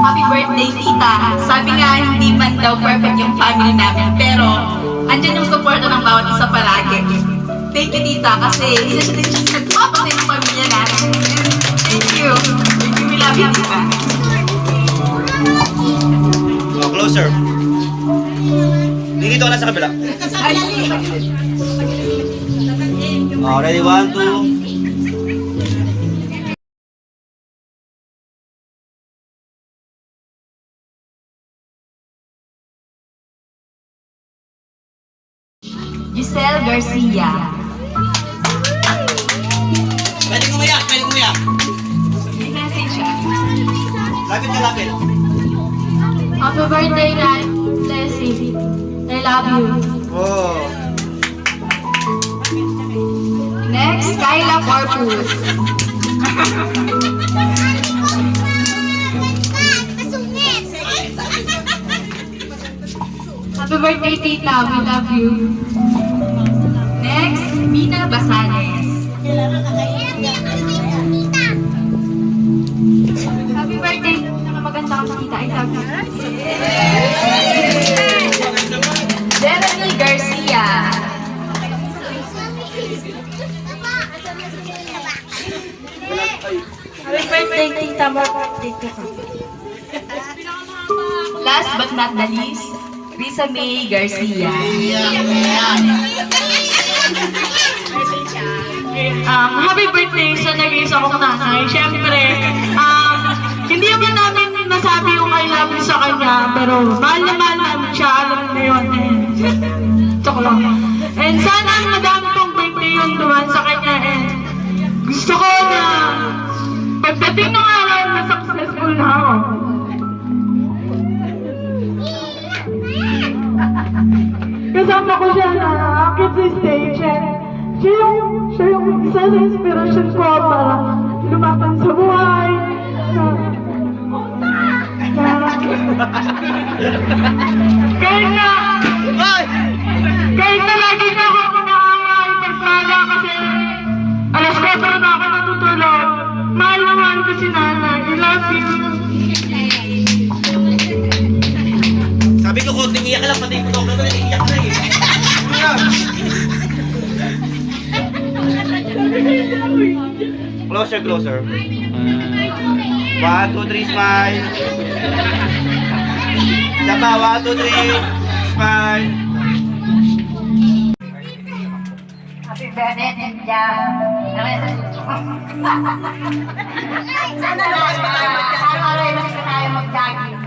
Happy birthday, tita. Sabi nga, hindi man daw perfect yung family namin, pero andyan yung support ng bawat isa palagi. Thank you, tita, kasi isa siya din siya nagpapasay ng pamilya natin. Thank you. Thank you, we love you, tita. Oh, closer. Dito ka na sa kabila. Oh, ready? 1, 2. Giselle Garcia. Pwede kumiyak, pwede kumiyak. May message siya. Lapit ka, lapit. Happy birthday, Leslie. I love you. Oh. Next, Kyla Corpus. Happy birthday, tita. We love you. Next, Mina Basanes. Happy birthday. Maganda kang tita. I love you. Jeremy Garcia. Happy birthday, tita. More birthday to come. Last but not the least, Risa May Garcia. Happy birthday sa nag-iis akong nanay. Siyempre, hindi naman namin nasabi yung I love you sa kanya, pero mahal na mahal namin siya, alam mo yun. Tsaka lang. And sana madami pong birthday yung duman sa kanya. Dating ng araw na successful na ako. Kasama ko siya na akit sa stage. Siya yung isa sa inspirasyon ko para lumaban sa buhay. Kahit na lagi na ako kumaaway pagpala kasi alas 4 na ako natutulog. Mahal na mahal ko si nanay. I love you. Sabi ko, konting iyak ka lang, pati yung photographer na iyak na eh. Closer, closer. 1, 2, 3, smile. Isa pa, 1, 2, 3, smile. Happy birthday, Ninja. Sana lakas pa tayo mag-jogging. Sana pa tayo mag-jogging.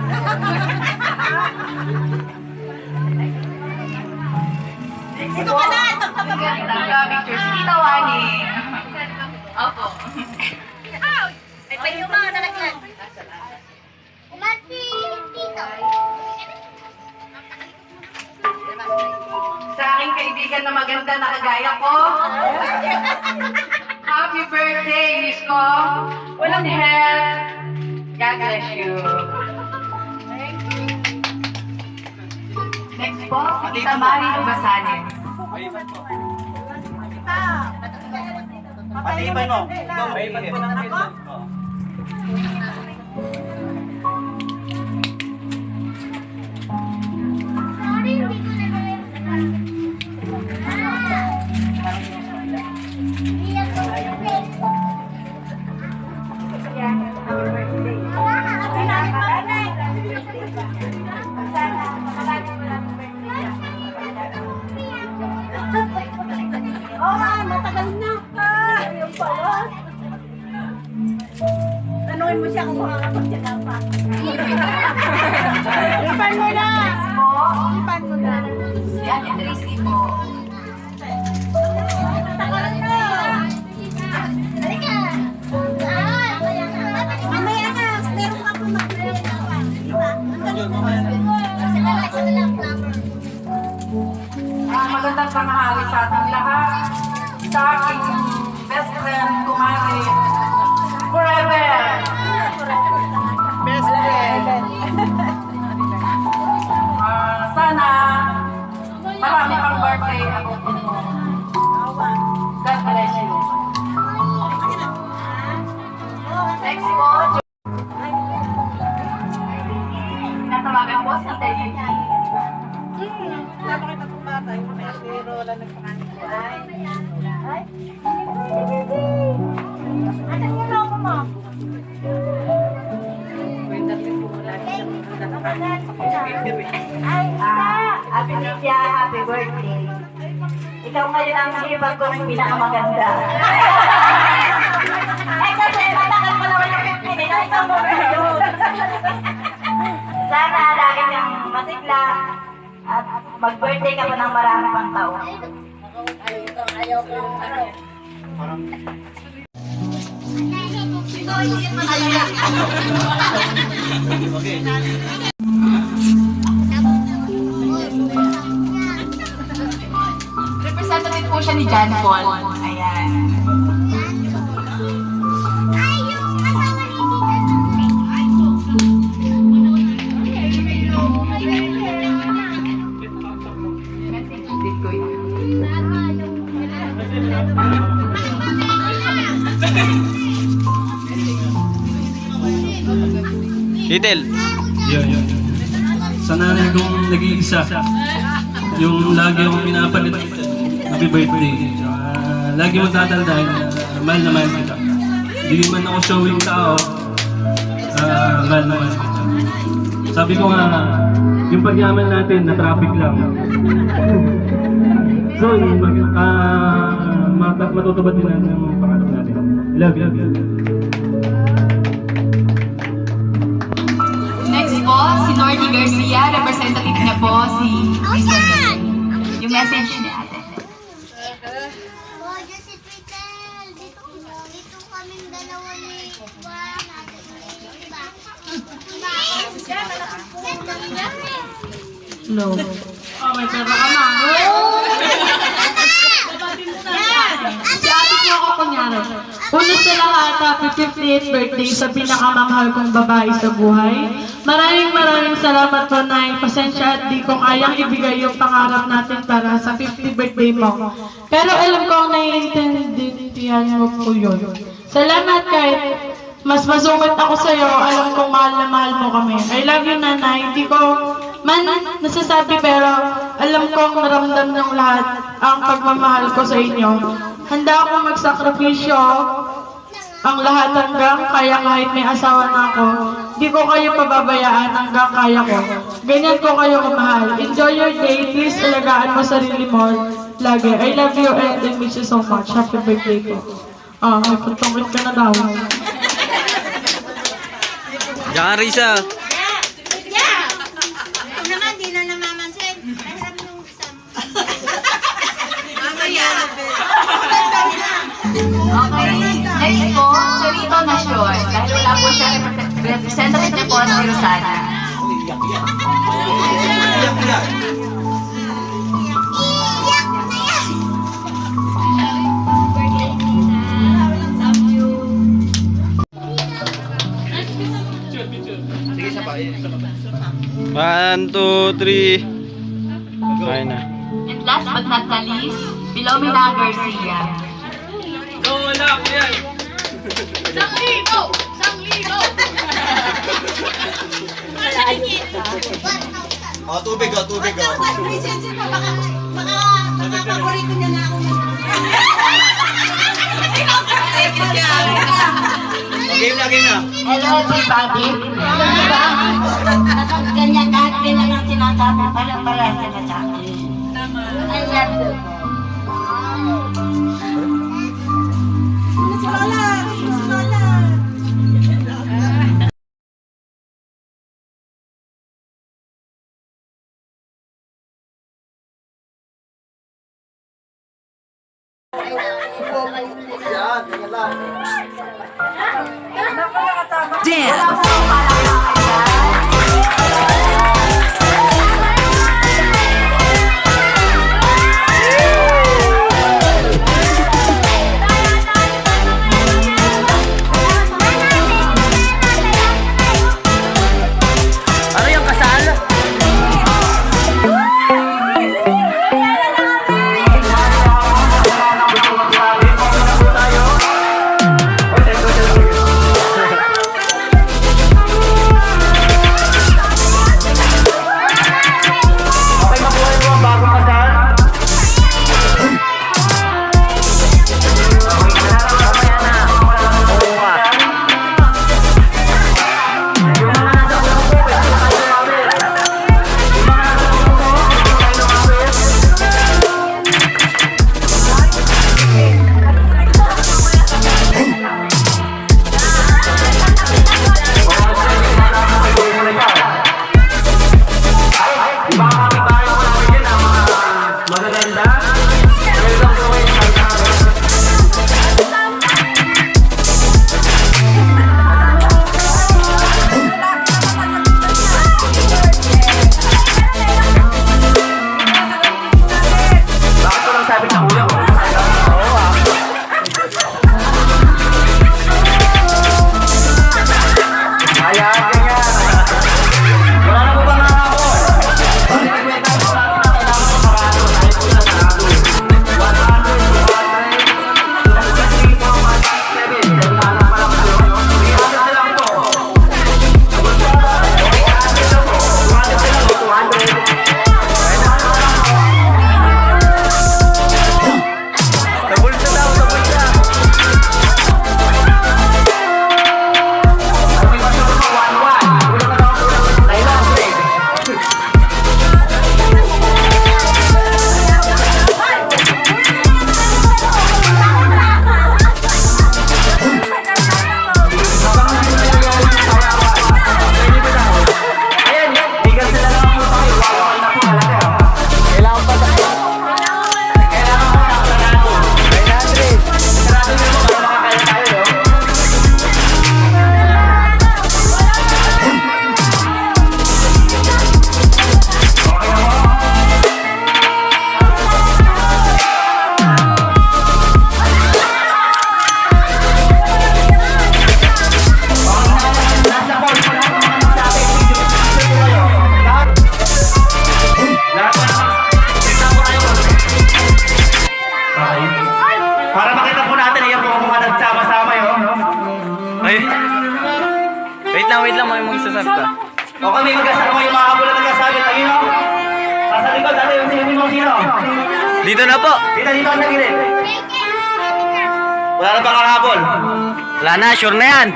Ito ka na! Pictures. Tita Wani. Opo. Ay, payuma na nalagyan. Umasi, tito. Sa aking kaibigan na maganda na kagaya ko. Happy birthday, Miss ko. Walang health. God bless you. Next po, si Tita Mari Lubasanes. Patiiban mo. Ikaw, patiiban mo. Sorry, hindi ko na gawin. Hindi ako gawin. Matagal na. Yung pala. Tanungin mo siya kung makakapagtyaga pa. Ipan mo na! Ipan mo na. Si Ate Tracy po. Tagal na! Halika! Mamaya na! Meron ka kung mag-play. Diba? Ang galing mo. Isa na lang flower. Magandang panghali sa ating lahat. Sa aking best friend, kumari. Forever! Best friend. Sana marami pang birthday ako po. God bless you. Next po, natawagan po si Teddy. Napakita itong bata, yung may asero, wala nagpakanit ko. Asan mo na ako, ma? Ay, Happy Lydia, happy birthday. Ikaw ngayon ang ibang kong pinakamaganda. Eh kasi matagal mo naman yung 15, ikaw mo yun. Sana lagi kang masigla at mag-birthday ka pa ng marami pang taon. ayaw ko yung ano. Okay. Representative po siya ni John Paul. Ayan. Ay, yung asawa ni Tita Message ko yun. Little. Yun. Sa nanay kong nag-iisa, yung lagi akong pinapalit, happy birthday. Lagi mong tatandaan na mahal na mahal kita. Hindi man ako showing tao, mahal na mahal kita. Sabi ko nga, yung pagyaman natin na traffic lang. So, matutubad din natin yung pangarap natin. Love you. Next po, si Nordy Garcia, representative niya po si yung message niya ate. Oh, just si Twitter. Dito ka. kaming dalawa ni Juan at ni Iba. No. Oh, may pera ka na. Si ate ko ako kunyari. Una sa lahat, happy 58th birthday sa pinakamamahal kong babae sa buhay. Maraming salamat po, Nay. Pasensya at di ko kayang ibigay yung pangarap natin para sa 50th birthday mo. Pero alam ko ang naiintindihan mo po yun. Salamat kahit mas masungit ako sa'yo, alam kong mahal na mahal mo kami. I love you, Nanay. Hindi ko man nasasabi pero alam kong naramdam ng lahat ang pagmamahal ko sa inyo. Handa akong magsakripisyo ang lahat hanggang kaya kahit may asawa na ako. Di ko kayo pababayaan hanggang kaya ko. Ganyan ko kayo kamahal. Enjoy your day. Please alagaan mo sarili mo lagi. I love you and I miss you so much. Happy birthday po. Ah, may pagtungkit ka na daw. Diyan, Risa. Ito naman, di na namamansin. Alam nung isang... Okay, next po, Chorito na short. Dahil wala po siya representative niya po si Rosana. Iyak iyak. Sige, isa pa. 1, 2, 3. Okay na. And last but not the least, Philomena Garcia. Wala ko yan. Oh, tubig oh, tubig oh. Baka paborito niya na ako. Game na, game na. Hello, everybody. Diba? Ganyan lahat lang ang sinasabi pala sila sa akin. I love you. Si Lola! Ano yung kasal? Para makita po natin, ayan po ang mga nagsama-sama yun. Ay. Wait lang, may magsasabi ka. O kami magkasama yung mga habol na nagkasabi. Ayun o. Nasa likod, ano yung sino? Dito na po. Dito ang nagilid. Wala na bang habol? Wala na, sure na yan.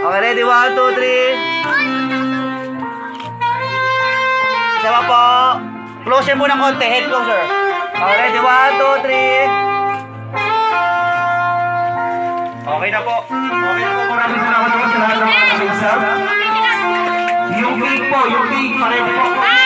Okay, ready? 1, 2, 3. Sama po. Closer po ng konti. Head closer. Okay, ready? 1, 2, 3. Okay na po. Okay na po. Maraming salamat po sa lahat ng mga nag-exam. Yung cake po, pareho po.